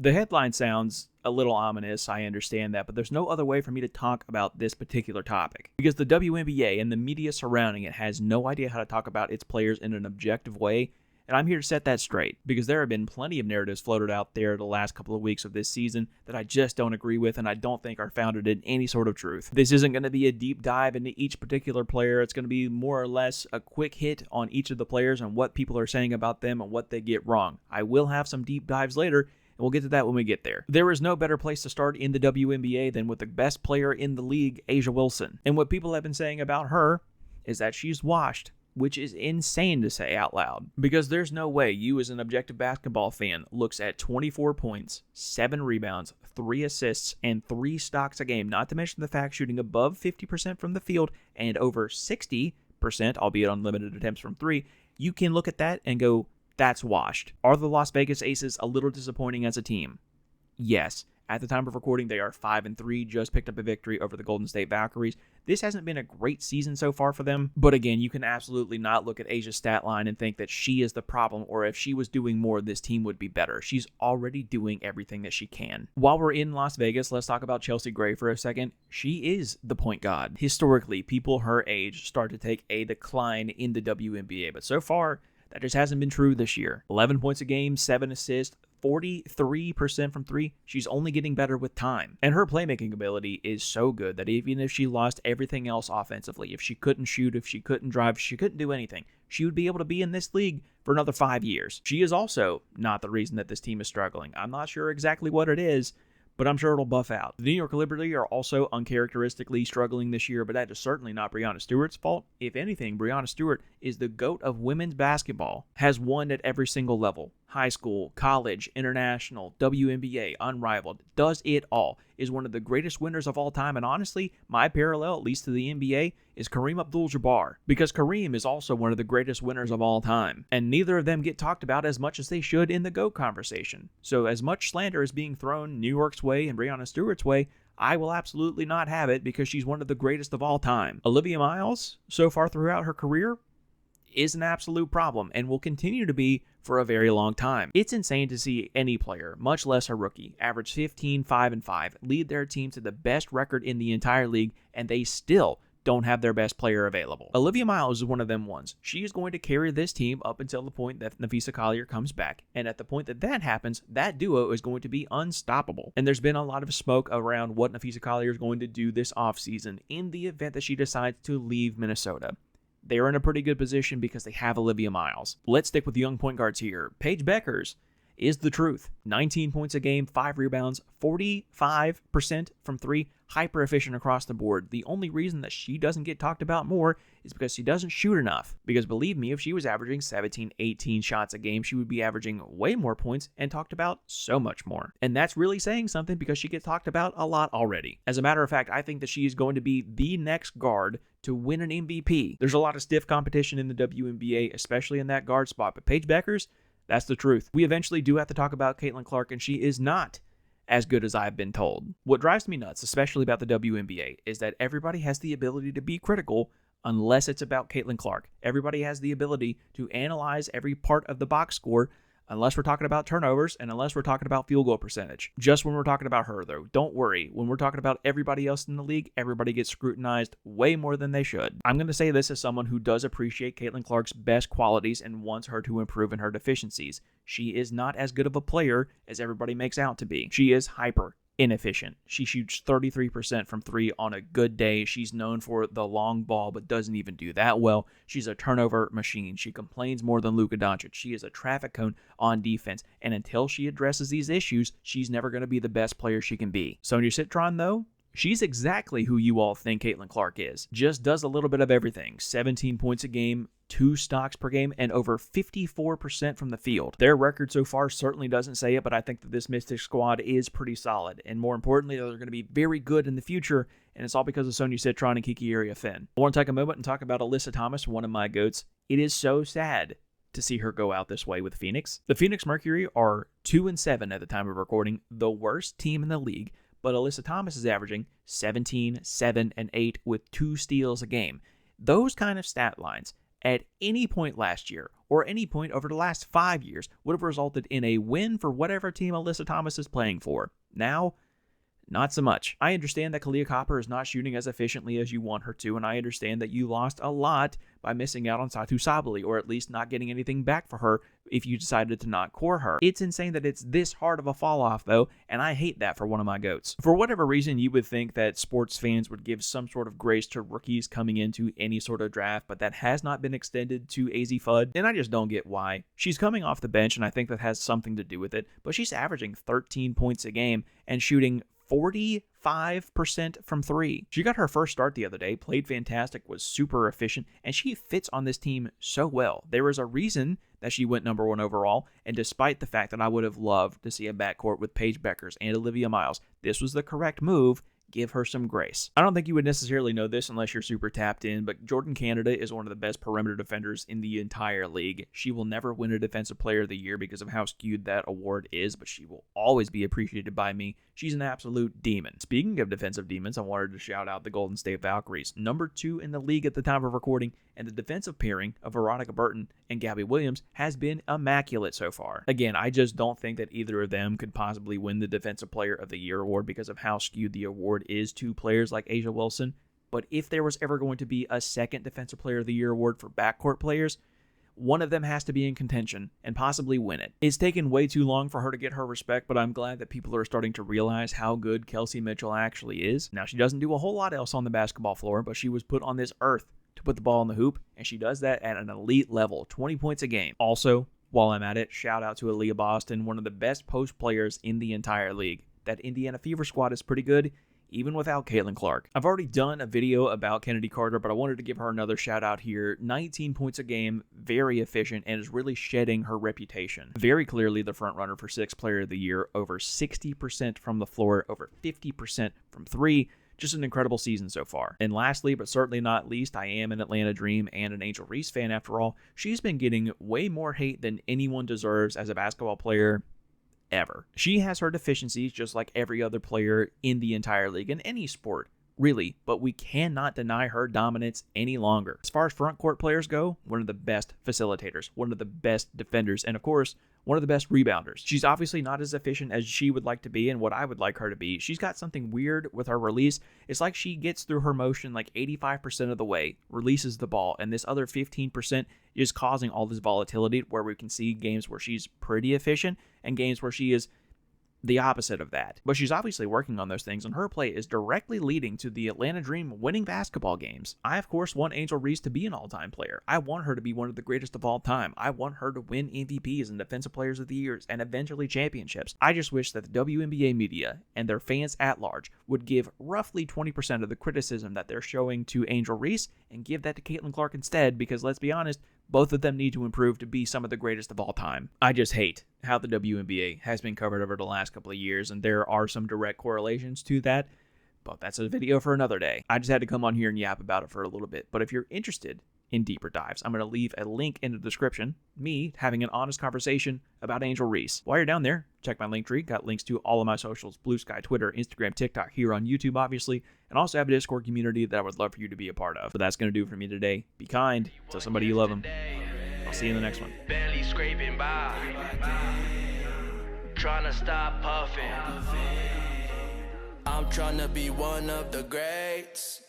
The headline sounds a little ominous, I understand that, but there's no other way for me to talk about this particular topic. Because the WNBA and the media surrounding it has no idea how to talk about its players in an objective way, and I'm here to set that straight, because there have been plenty of narratives floated out there the last couple of weeks of this season that I just don't agree with and I don't think are founded in any sort of truth. This isn't going to be a deep dive into each particular player. It's going to be more or less a quick hit on each of the players and what people are saying about them and what they get wrong. I will have some deep dives later, and we'll get to that when we get there. There is no better place to start in the WNBA than with the best player in the league, A'ja Wilson. And what people have been saying about her is that she's washed, which is insane to say out loud. Because there's no way you as an objective basketball fan looks at 24 points, 7 rebounds, 3 assists, and 3 stocks a game, not to mention the fact shooting above 50% from the field and over 60%, albeit on limited attempts from 3, you can look at that and go, that's washed. Are the Las Vegas Aces a little disappointing as a team? Yes. At the time of recording, they are 5-3, just picked up a victory over the Golden State Valkyries. This hasn't been a great season so far for them, but again, you can absolutely not look at A'ja's stat line and think that she is the problem, or if she was doing more, this team would be better. She's already doing everything that she can. While we're in Las Vegas, let's talk about Chelsea Gray for a second. She is the point guard. Historically, people her age start to take a decline in the WNBA, but so far, that just hasn't been true this year. 11 points a game, 7 assists, 43% from 3. She's only getting better with time. And her playmaking ability is so good that even if she lost everything else offensively, if she couldn't shoot, if she couldn't drive, if she couldn't do anything, she would be able to be in this league for another 5 years. She is also not the reason that this team is struggling. I'm not sure exactly what it is, but I'm sure it'll buff out. The New York Liberty are also uncharacteristically struggling this year, but that is certainly not Breanna Stewart's fault. If anything, Breanna Stewart is the GOAT of women's basketball, has won at every single level. High school, college, international, WNBA, unrivaled, does it all, is one of the greatest winners of all time, and honestly, my parallel, at least to the NBA, is Kareem Abdul-Jabbar, because Kareem is also one of the greatest winners of all time, and neither of them get talked about as much as they should in the GOAT conversation. So as much slander is being thrown New York's way and Breanna Stewart's way, I will absolutely not have it because she's one of the greatest of all time. Olivia Miles, so far throughout her career, is an absolute problem and will continue to be for a very long time. It's insane to see any player, much less a rookie, average 15, 5, and 5, lead their team to the best record in the entire league, and they still don't have their best player available. Olivia Miles is one of them ones. She is going to carry this team up until the point that Napheesa Collier comes back, and at the point that that happens, that duo is going to be unstoppable. And there's been a lot of smoke around what Napheesa Collier is going to do this offseason in the event that she decides to leave Minnesota. They're in a pretty good position because they have Olivia Miles. Let's stick with the young point guards here. Paige Beckers is the truth. 19 points a game, 5 rebounds, 45% from 3, hyper efficient across the board. The only reason that she doesn't get talked about more is because she doesn't shoot enough. Because believe me, if she was averaging 17, 18 shots a game, she would be averaging way more points and talked about so much more. And that's really saying something because she gets talked about a lot already. As a matter of fact, I think that she is going to be the next guard to win an MVP. There's a lot of stiff competition in the WNBA, especially in that guard spot, but Paige Beckers, that's the truth. We eventually do have to talk about Caitlin Clark, and she is not as good as I've been told. What drives me nuts, especially about the WNBA, is that everybody has the ability to be critical unless it's about Caitlin Clark. Everybody has the ability to analyze every part of the box score unless we're talking about turnovers and unless we're talking about field goal percentage. Just when we're talking about her, though, don't worry. When we're talking about everybody else in the league, everybody gets scrutinized way more than they should. I'm going to say this as someone who does appreciate Caitlin Clark's best qualities and wants her to improve in her deficiencies. She is not as good of a player as everybody makes out to be. She is hyper inefficient. She shoots 33% from 3 on a good day. She's known for the long ball, but doesn't even do that well. She's a turnover machine. She complains more than Luka Doncic. She is a traffic cone on defense, and until she addresses these issues, she's never going to be the best player she can be. Sonia Citron, though, she's exactly who you all think Caitlin Clark is. Just does a little bit of everything. 17 points a game, 2 stocks per game, and over 54% from the field. Their record so far certainly doesn't say it, but I think that this Mystic squad is pretty solid. And more importantly, they're going to be very good in the future, and it's all because of Sonia Citron and Kiki Area-Finn. I want to take a moment and talk about Alyssa Thomas, one of my GOATs. It is so sad to see her go out this way with Phoenix. The Phoenix Mercury are 2-7 at the time of recording, the worst team in the league, but Alyssa Thomas is averaging 17, 7, and 8 with 2 steals a game. Those kind of stat lines at any point last year or any point over the last 5 years would have resulted in a win for whatever team Alyssa Thomas is playing for. Now, not so much. I understand that Kalia Copper is not shooting as efficiently as you want her to, and I understand that you lost a lot by missing out on Satu Sabali, or at least not getting anything back for her if you decided to not core her. It's insane that it's this hard of a fall off, though, and I hate that for one of my GOATs. For whatever reason, you would think that sports fans would give some sort of grace to rookies coming into any sort of draft, but that has not been extended to AZ Fudd, and I just don't get why. She's coming off the bench, and I think that has something to do with it, but she's averaging 13 points a game and shooting 45% from three. She got her first start the other day, played fantastic, was super efficient, and she fits on this team so well. There is a reason that she went number 1 overall, and despite the fact that I would have loved to see a backcourt with Paige Beckers and Olivia Miles, this was the correct move. Give her some grace. I don't think you would necessarily know this unless you're super tapped in, but Jordan Canada is one of the best perimeter defenders in the entire league. She will never win a Defensive Player of the Year because of how skewed that award is, but she will always be appreciated by me. She's an absolute demon. Speaking of defensive demons, I wanted to shout out the Golden State Valkyries, number 2 in the league at the time of recording, and the defensive pairing of Veronica Burton and Gabby Williams has been immaculate so far. Again, I just don't think that either of them could possibly win the Defensive Player of the Year award because of how skewed the award is to players like Asia Wilson. But if there was ever going to be a second Defensive Player of the Year award for backcourt players, one of them has to be in contention and possibly win it. It's taken way too long for her to get her respect, but I'm glad that people are starting to realize how good Kelsey Mitchell actually is. Now, she doesn't do a whole lot else on the basketball floor, but she was put on this earth to put the ball in the hoop, and she does that at an elite level, 20 points a game. Also, while I'm at it, shout out to Aaliyah Boston, one of the best post players in the entire league. That Indiana Fever squad is pretty good, even without Caitlin Clark. I've already done a video about Kennedy Carter, but I wanted to give her another shout out here. 19 points a game, very efficient, and is really shedding her reputation. Very clearly the front runner for 6th Player of the Year, over 60% from the floor, over 50% from 3. Just an incredible season so far. And lastly, but certainly not least, I am an Atlanta Dream and an Angel Reese fan after all. She's been getting way more hate than anyone deserves as a basketball player ever. She has her deficiencies just like every other player in the entire league, in any sport, really, but we cannot deny her dominance any longer. As far as front court players go, one of the best facilitators, one of the best defenders, and of course, one of the best rebounders. She's obviously not as efficient as she would like to be and what I would like her to be. She's got something weird with her release. It's like she gets through her motion like 85% of the way, releases the ball, and this other 15% is causing all this volatility where we can see games where she's pretty efficient and games where she is the opposite of that. But she's obviously working on those things, and her play is directly leading to the Atlanta Dream winning basketball games. I, of course, want Angel Reese to be an all-time player. I want her to be one of the greatest of all time. I want her to win MVPs and Defensive Players of the Years and eventually championships. I just wish that the WNBA media and their fans at large would give roughly 20% of the criticism that they're showing to Angel Reese and give that to Caitlin Clark instead, because let's be honest, both of them need to improve to be some of the greatest of all time. I just hate how the WNBA has been covered over the last couple of years, and there are some direct correlations to that, but that's a video for another day. I just had to come on here and yap about it for a little bit, but if you're interested in deeper dives, I'm going to leave a link in the description, me having an honest conversation about Angel Reese. While you're down there, check my link tree. Got links to all of my socials, Blue Sky, Twitter, Instagram, TikTok, here on YouTube, obviously, and also have a Discord community that I would love for you to be a part of. But that's going to do it for me today. Be kind. Tell somebody you love them. I'll see you in the next one. Barely scraping by. Trying to stop puffing. I'm trying to be one of the greats.